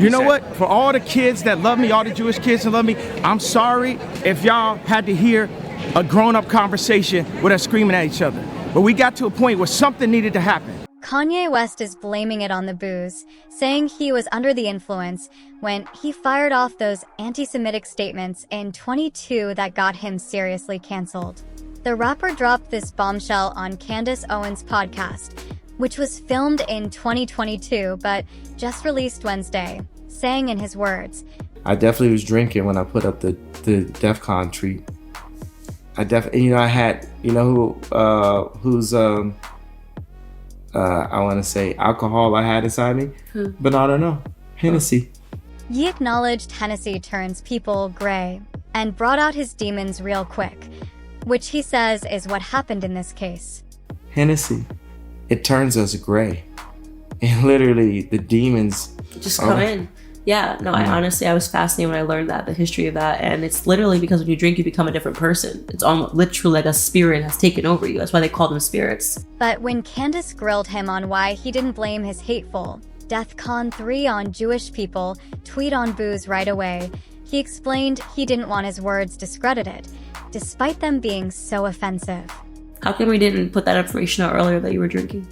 You know what? For all the kids that love me, all the Jewish kids that love me, I'm sorry if y'all had to hear a grown-up conversation with us screaming at each other. But we got to a point where something needed to happen. Kanye West is blaming it on the booze, saying he was under the influence when he fired off those anti-Semitic statements in 22 that got him seriously canceled. The rapper dropped this bombshell on Candace Owens' podcast, which was filmed in 2022 but just released Wednesday, saying in his words, I definitely was drinking when I put up the DEFCON tweet. I had, I want to say alcohol I had inside me, but I don't know, Hennessy. He acknowledged Hennessy turns people gray and brought out his demons real quick, which he says is what happened in this case. Hennessy, it turns us gray. And literally the demons just come in. Yeah, no, I was fascinated when I learned that, the history of that. And it's literally because when you drink, you become a different person. It's almost literally like a spirit has taken over you. That's why they call them spirits. But when Candace grilled him on why he didn't blame his hateful DEFCON 3 on Jewish people tweet on booze right away, he explained he didn't want his words discredited, despite them being so offensive. How come we didn't put that information out earlier that you were drinking?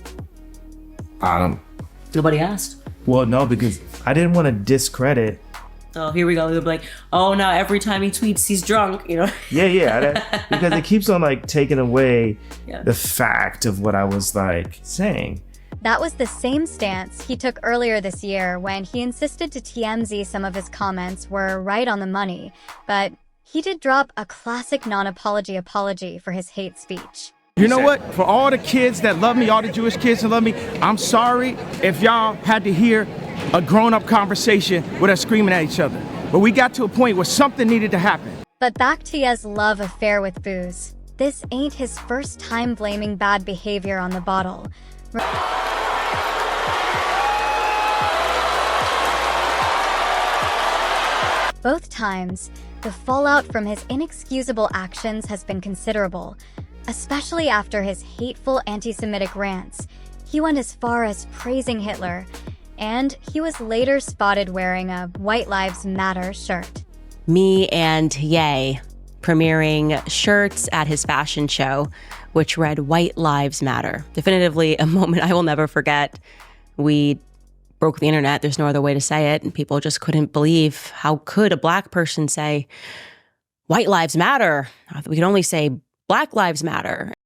Nobody asked. Well, no, because I didn't want to discredit. Oh, here we go. They'll be like, oh, now every time he tweets, he's drunk, Yeah, because it keeps on taking away the fact of what I was saying. That was the same stance he took earlier this year when he insisted to TMZ some of his comments were right on the money, but he did drop a classic non-apology apology for his hate speech. You know what? For all the kids that love me, all the Jewish kids that love me, I'm sorry if y'all had to hear a grown-up conversation with us screaming at each other. But we got to a point where something needed to happen. But back to Ye's love affair with booze. This ain't his first time blaming bad behavior on the bottle. Both times, the fallout from his inexcusable actions has been considerable, especially after his hateful anti-Semitic rants. He went as far as praising Hitler, and he was later spotted wearing a White Lives Matter shirt. Me and Ye premiering shirts at his fashion show, which read White Lives Matter. Definitively a moment I will never forget. We broke the internet, there's no other way to say it, and people just couldn't believe how could a Black person say, White Lives Matter? We could only say Black Lives Matter.